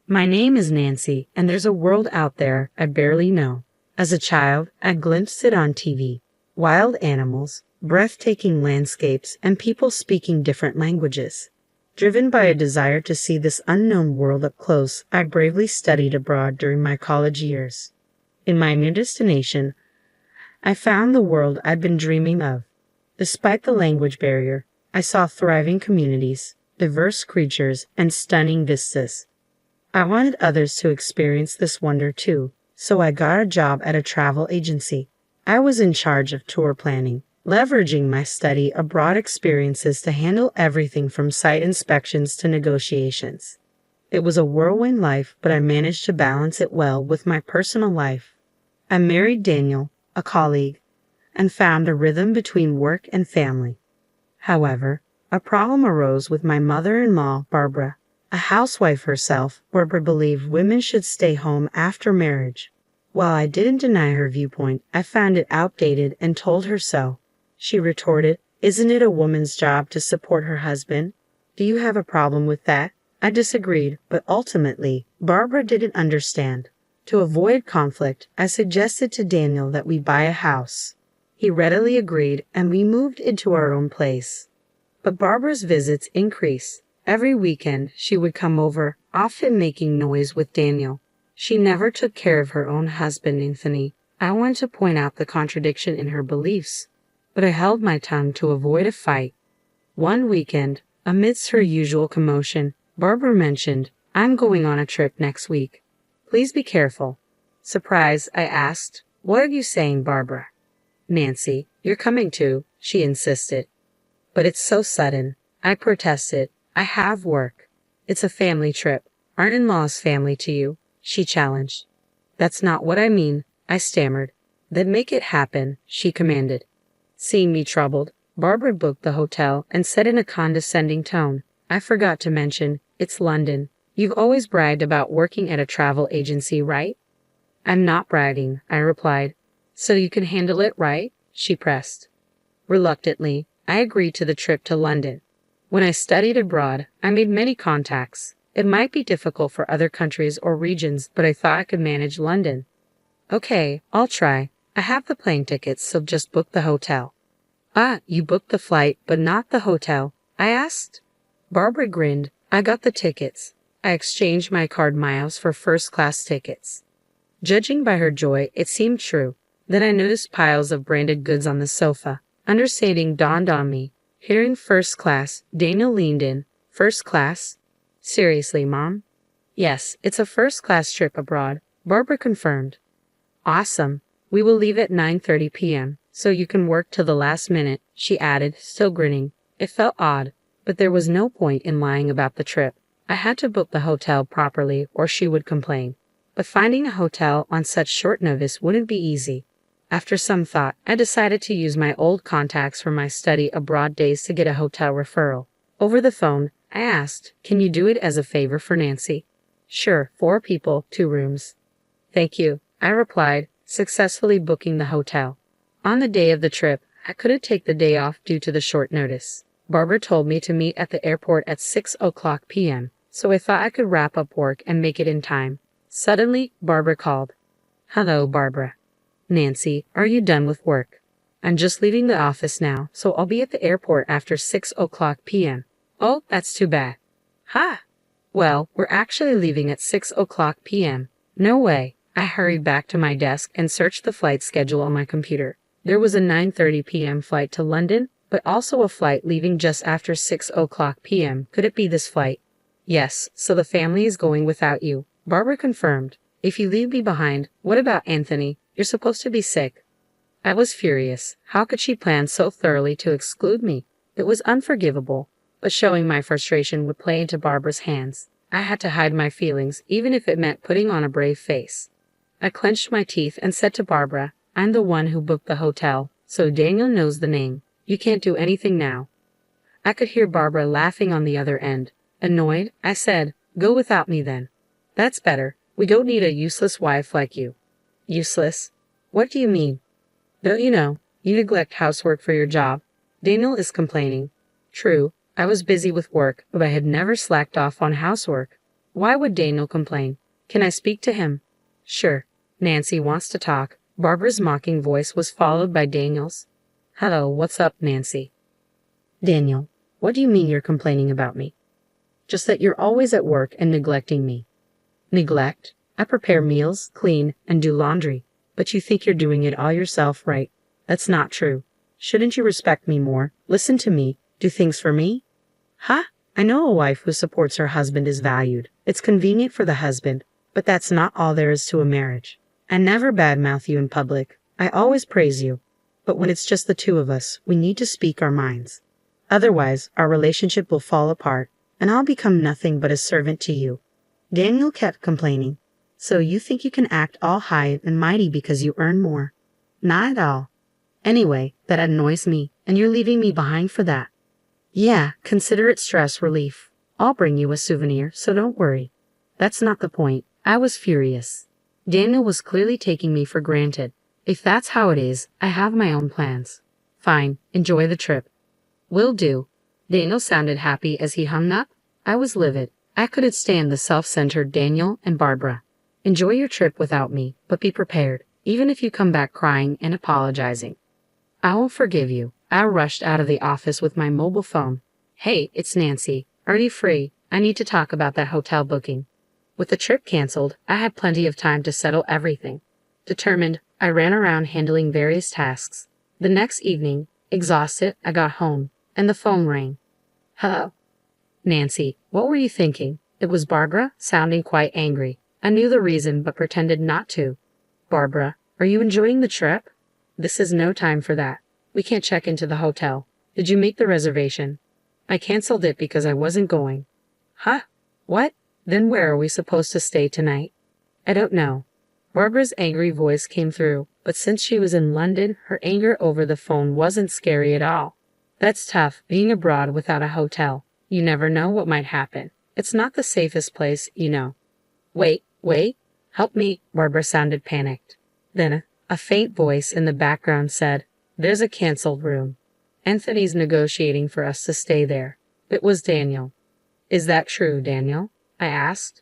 My name is Nancy, and there's a world out there I barely know. As a child, I glimpsed it on TV. Wild animals, breathtaking landscapes, and people speaking different languages. Driven by a desire to see this unknown world up close, I bravely studied abroad during my college years. In my new destination, I found the world I'd been dreaming of. Despite the language barrier, I saw thriving communities, diverse creatures, and stunning vistas. I wanted others to experience this wonder too, so I got a job at a travel agency. I was in charge of tour planning, leveraging my study abroad experiences to handle everything from site inspections to negotiations. It was a whirlwind life, but I managed to balance it well with my personal life. I married Daniel, a colleague, and found a rhythm between work and family. However, a problem arose with my mother-in-law, Barbara. A housewife herself, Barbara believed women should stay home after marriage. While I didn't deny her viewpoint, I found it outdated and told her so. She retorted, "Isn't it a woman's job to support her husband? Do you have a problem with that?" I disagreed, but ultimately, Barbara didn't understand. To avoid conflict, I suggested to Daniel that we buy a house. He readily agreed, and we moved into our own place. But Barbara's visits increased. Every weekend, she would come over, often making noise with Daniel. She never took care of her own husband, Anthony. I wanted to point out the contradiction in her beliefs, but I held my tongue to avoid a fight. One weekend, amidst her usual commotion, Barbara mentioned, "I'm going on a trip next week. Please be careful." Surprised, I asked, "What are you saying, Barbara?" "Nancy, you're coming too," she insisted. "But it's so sudden," I protested. "I have work." "It's a family trip. Aren't in-laws family to you?" she challenged. "That's not what I mean," I stammered. "Then make it happen," she commanded. Seeing me troubled, Barbara booked the hotel and said in a condescending tone, "I forgot to mention, it's London. You've always bragged about working at a travel agency, right?" "I'm not bragging," I replied. "So you can handle it, right?" she pressed. Reluctantly, I agreed to the trip to London. When I studied abroad, I made many contacts. It might be difficult for other countries or regions, but I thought I could manage London. "Okay, I'll try. I have the plane tickets, so just book the hotel." "Ah, you booked the flight, but not the hotel?" I asked. Barbara grinned. "I got the tickets. I exchanged my card miles for first-class tickets." Judging by her joy, it seemed true. Then I noticed piles of branded goods on the sofa. Understanding dawned on me. Hearing first class, Daniel leaned in. "First class? Seriously, Mom?" "Yes, it's a first-class trip abroad," Barbara confirmed. "Awesome. We will leave at 9:30 p.m., so you can work till the last minute," she added, still grinning. It felt odd, but there was no point in lying about the trip. I had to book the hotel properly or she would complain. But finding a hotel on such short notice wouldn't be easy. After some thought, I decided to use my old contacts from my study abroad days to get a hotel referral. Over the phone, I asked, "Can you do it as a favor for Nancy?" "Sure, 4 people, 2 rooms." "Thank you," I replied, successfully booking the hotel. On the day of the trip, I couldn't take the day off due to the short notice. Barbara told me to meet at the airport at 6:00 p.m., so I thought I could wrap up work and make it in time. Suddenly, Barbara called. "Hello, Barbara." "Nancy, are you done with work?" "I'm just leaving the office now, so I'll be at the airport after 6:00 p.m. "Oh, that's too bad." "Ha! Well, we're actually leaving at 6:00 p.m. "No way." I hurried back to my desk and searched the flight schedule on my computer. There was a 9:30 p.m. flight to London, but also a flight leaving just after 6:00 p.m. Could it be this flight? "Yes, so the family is going without you," Barbara confirmed. "If you leave me behind, what about Anthony? You're supposed to be sick." I was furious. How could she plan so thoroughly to exclude me? It was unforgivable, but showing my frustration would play into Barbara's hands. I had to hide my feelings, even if it meant putting on a brave face. I clenched my teeth and said to Barbara, "I'm the one who booked the hotel, so Daniel knows the name. You can't do anything now." I could hear Barbara laughing on the other end. Annoyed, I said, "Go without me then." "That's better. We don't need a useless wife like you." "Useless? What do you mean?" "Don't you know, you neglect housework for your job. Daniel is complaining." True, I was busy with work, but I had never slacked off on housework. Why would Daniel complain? Can I speak to him? Sure. Nancy wants to talk. Barbara's mocking voice was followed by Daniel's. Hello, what's up, Nancy? Daniel, what do you mean you're complaining about me? Just that you're always at work and neglecting me. Neglect? I prepare meals, clean, and do laundry. But you think you're doing it all yourself, right? That's not true. Shouldn't you respect me more, listen to me, do things for me? Huh? I know a wife who supports her husband is valued. It's convenient for the husband, but that's not all there is to a marriage. I never badmouth you in public. I always praise you. But when it's just the two of us, we need to speak our minds. Otherwise, our relationship will fall apart, and I'll become nothing but a servant to you. Daniel kept complaining. So you think you can act all high and mighty because you earn more? Not at all. Anyway, that annoys me, and you're leaving me behind for that. Yeah, consider it stress relief. I'll bring you a souvenir, so don't worry. That's not the point. I was furious. Daniel was clearly taking me for granted. If that's how it is, I have my own plans. Fine, enjoy the trip. Will do. Daniel sounded happy as he hung up. I was livid. I couldn't stand the self-centered Daniel and Barbara. Enjoy your trip without me, but be prepared, even if you come back crying and apologizing. I won't forgive you. I rushed out of the office with my mobile phone. Hey, it's Nancy. Are you free? I need to talk about that hotel booking. With the trip canceled, I had plenty of time to settle everything. Determined, I ran around handling various tasks. The next evening, exhausted, I got home, and the phone rang. Hello. Nancy, what were you thinking? It was Barbara, sounding quite angry. I knew the reason but pretended not to. Barbara, are you enjoying the trip? This is no time for that. We can't check into the hotel. Did you make the reservation? I canceled it because I wasn't going. Huh? What? Then where are we supposed to stay tonight? I don't know. Barbara's angry voice came through, but since she was in London, her anger over the phone wasn't scary at all. That's tough, being abroad without a hotel. You never know what might happen. It's not the safest place, you know. Wait, help me, Barbara sounded panicked. Then a faint voice in the background said, There's a canceled room. Anthony's negotiating for us to stay there. It was Daniel. Is that true, Daniel? I asked.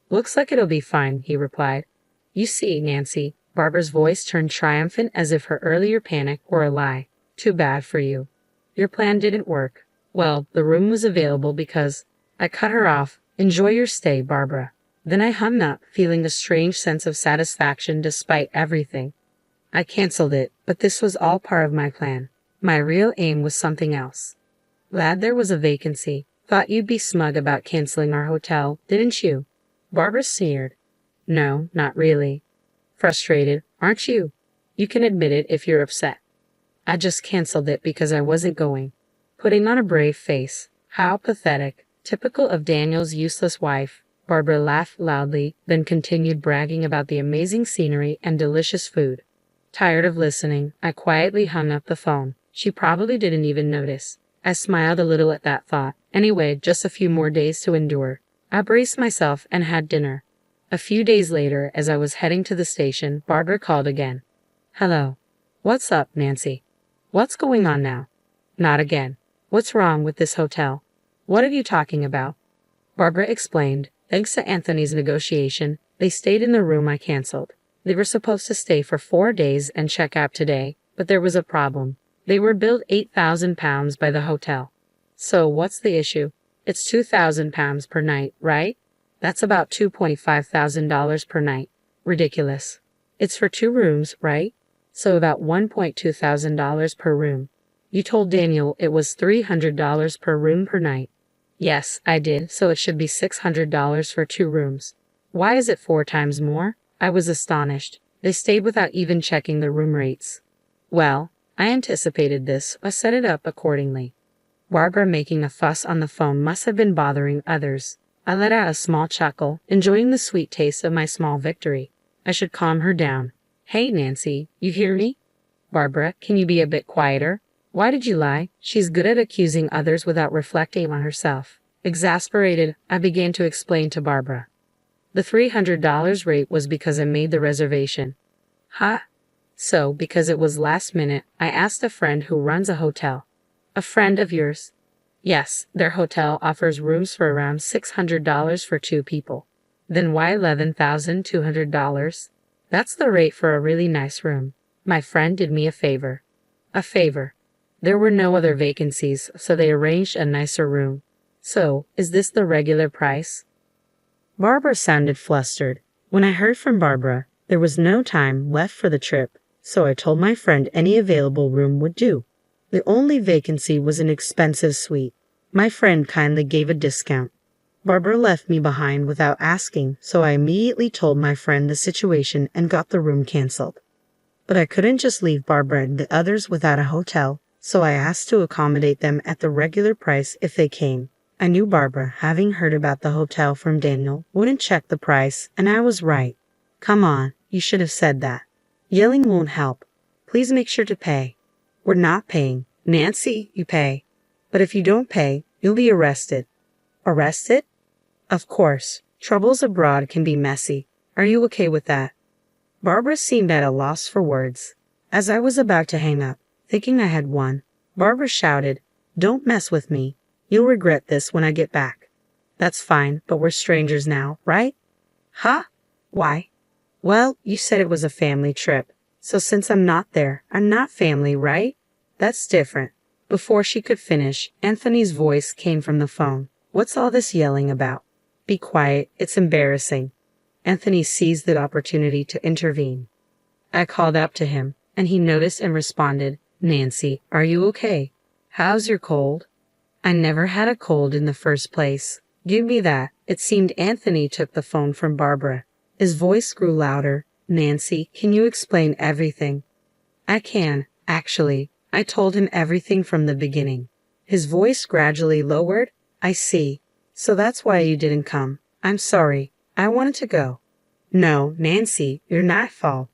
Looks like it'll be fine, he replied. You see, Nancy, Barbara's voice turned triumphant as if her earlier panic were a lie. Too bad for you. Your plan didn't work. Well, the room was available because... I cut her off. Enjoy your stay, Barbara. Then I hung up, feeling a strange sense of satisfaction despite everything. I canceled it, but this was all part of my plan. My real aim was something else. Glad there was a vacancy. Thought you'd be smug about canceling our hotel, didn't you? Barbara sneered. No, not really. Frustrated, aren't you? You can admit it if you're upset. I just canceled it because I wasn't going. Putting on a brave face. How pathetic. Typical of Daniel's useless wife. Barbara laughed loudly, then continued bragging about the amazing scenery and delicious food. Tired of listening, I quietly hung up the phone. She probably didn't even notice. I smiled a little at that thought. Anyway, just a few more days to endure. I braced myself and had dinner. A few days later, as I was heading to the station, Barbara called again. Hello. What's up, Nancy? What's going on now? Not again. What's wrong with this hotel? What are you talking about? Barbara explained. Thanks to Anthony's negotiation, they stayed in the room I canceled. They were supposed to stay for 4 days and check out today, but there was a problem. They were billed £8,000 by the hotel. So what's the issue? It's £2,000 per night, right? That's about $2,500 per night. Ridiculous. It's for 2 rooms, right? So about $1,200 per room. You told Daniel it was $300 per room per night. Yes, I did, so it should be $600 for 2 rooms. Why is it 4 times more? I was astonished. They stayed without even checking the room rates. Well, I anticipated this. I set it up accordingly. Barbara making a fuss on the phone must have been bothering others. I let out a small chuckle, enjoying the sweet taste of my small victory. I should calm her down. Hey, Nancy, you hear me? Barbara, can you be a bit quieter? Why did you lie? She's good at accusing others without reflecting on herself. Exasperated, I began to explain to Barbara. The $300 rate was because I made the reservation. Huh? So, because it was last minute, I asked a friend who runs a hotel. A friend of yours? Yes, their hotel offers rooms for around $600 for 2 people. Then why $11,200? That's the rate for a really nice room. My friend did me a favor. A favor. There were no other vacancies, so they arranged a nicer room. So, is this the regular price? Barbara sounded flustered. When I heard from Barbara, there was no time left for the trip, so I told my friend any available room would do. The only vacancy was an expensive suite. My friend kindly gave a discount. Barbara left me behind without asking, so I immediately told my friend the situation and got the room canceled. But I couldn't just leave Barbara and the others without a hotel, so I asked to accommodate them at the regular price if they came. I knew Barbara, having heard about the hotel from Daniel, wouldn't check the price, and I was right. Come on, you should have said that. Yelling won't help. Please make sure to pay. We're not paying. Nancy, you pay. But if you don't pay, you'll be arrested. Arrested? Of course. Troubles abroad can be messy. Are you okay with that? Barbara seemed at a loss for words. As I was about to hang up, thinking I had won, Barbara shouted, "Don't mess with me. You'll regret this when I get back." That's fine, but we're strangers now, right? Huh? Why? Well, you said it was a family trip. So since I'm not there, I'm not family, right? That's different. Before she could finish, Anthony's voice came from the phone. What's all this yelling about? Be quiet, it's embarrassing. Anthony seized the opportunity to intervene. I called out to him, and he noticed and responded, "Nancy, are you okay? How's your cold?" I never had a cold in the first place. Give me that. It seemed Anthony took the phone from Barbara. His voice grew louder. Nancy, can you explain everything? I can, actually. I told him everything from the beginning. His voice gradually lowered. I see. So that's why you didn't come. I'm sorry. I wanted to go. No, Nancy, you're not at fault.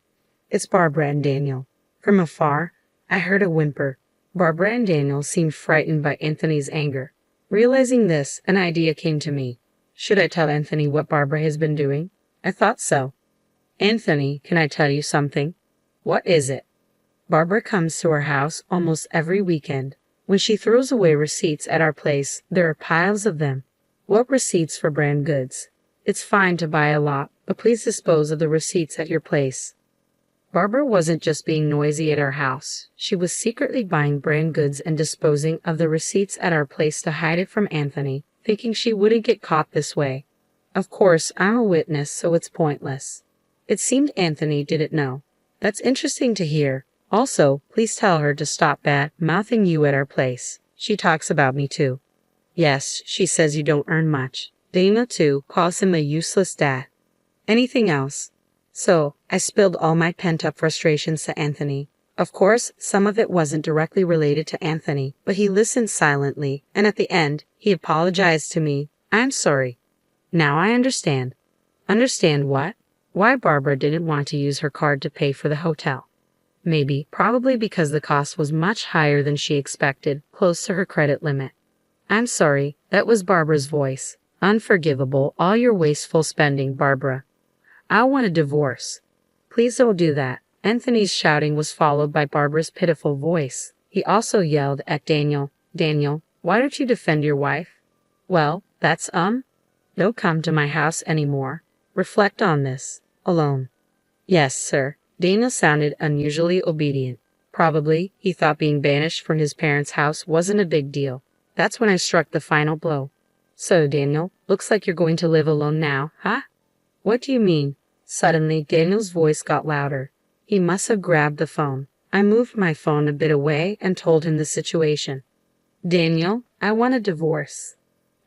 It's Barbara and Daniel. From afar, I heard a whimper. Barbara and Daniel seemed frightened by Anthony's anger. Realizing this, an idea came to me. Should I tell Anthony what Barbara has been doing? I thought so. Anthony, can I tell you something? What is it? Barbara comes to our house almost every weekend. When she throws away receipts at our place, there are piles of them. What receipts for brand goods? It's fine to buy a lot, but please dispose of the receipts at your place. Barbara wasn't just being noisy at our house. She was secretly buying brand goods and disposing of the receipts at our place to hide it from Anthony, thinking she wouldn't get caught this way. Of course, I'm a witness, so it's pointless. It seemed Anthony didn't know. That's interesting to hear. Also, please tell her to stop bad-mouthing you at our place. She talks about me too. Yes, she says you don't earn much. Dana, too, calls him a useless dad. Anything else? So, I spilled all my pent-up frustrations to Anthony. Of course, some of it wasn't directly related to Anthony, but he listened silently, and at the end, he apologized to me. I'm sorry. Now I understand. Understand what? Why Barbara didn't want to use her card to pay for the hotel. Probably because the cost was much higher than she expected, close to her credit limit. I'm sorry, that was Barbara's voice. Unforgivable, all your wasteful spending, Barbara. I want a divorce. Please don't do that. Anthony's shouting was followed by Barbara's pitiful voice. He also yelled at Daniel, "Daniel, why don't you defend your wife?" Well, that's Don't come to my house anymore. Reflect on this. Alone. Yes, sir. Daniel sounded unusually obedient. Probably, he thought being banished from his parents' house wasn't a big deal. That's when I struck the final blow. So, Daniel, looks like you're going to live alone now, huh? What do you mean? Suddenly, Daniel's voice got louder. He must have grabbed the phone. I moved my phone a bit away and told him the situation. Daniel, I want a divorce.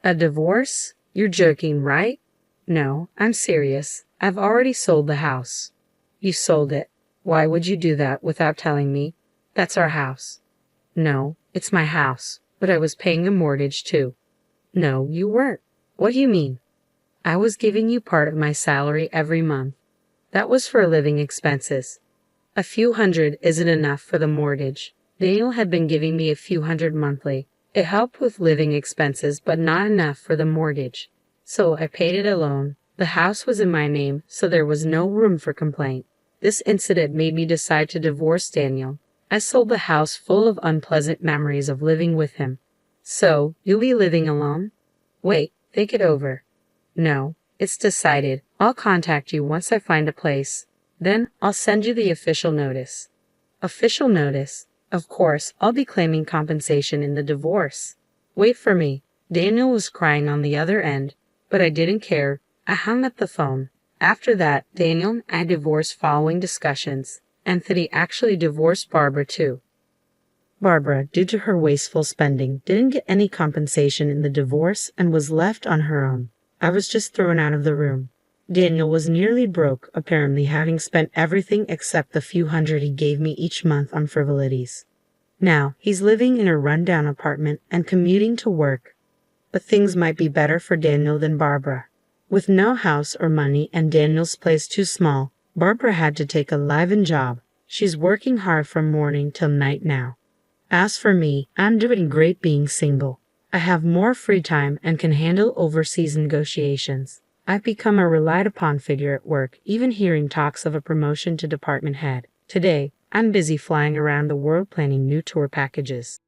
A divorce? You're joking, right? No, I'm serious. I've already sold the house. You sold it. Why would you do that without telling me? That's our house. No, it's my house, but I was paying a mortgage too. No, you weren't. What do you mean? I was giving you part of my salary every month. That was for living expenses. A few hundred isn't enough for the mortgage. Daniel had been giving me a few hundred monthly. It helped with living expenses, but not enough for the mortgage. So I paid it alone. The house was in my name, so there was no room for complaint. This incident made me decide to divorce Daniel. I sold the house full of unpleasant memories of living with him. So, you'll be living alone? Wait, think it over. No, it's decided. I'll contact you once I find a place. Then, I'll send you the official notice. Official notice? Of course, I'll be claiming compensation in the divorce. Wait for me. Daniel was crying on the other end, but I didn't care. I hung up the phone. After that, Daniel and I divorced following discussions. Anthony actually divorced Barbara too. Barbara, due to her wasteful spending, didn't get any compensation in the divorce and was left on her own. I was just thrown out of the room. Daniel was nearly broke, apparently having spent everything except the few hundred he gave me each month on frivolities. Now, he's living in a rundown apartment and commuting to work. But things might be better for Daniel than Barbara. With no house or money and Daniel's place too small, Barbara had to take a live-in job. She's working hard from morning till night now. As for me, I'm doing great being single. I have more free time and can handle overseas negotiations. I've become a relied-upon figure at work, even hearing talks of a promotion to department head. Today, I'm busy flying around the world planning new tour packages.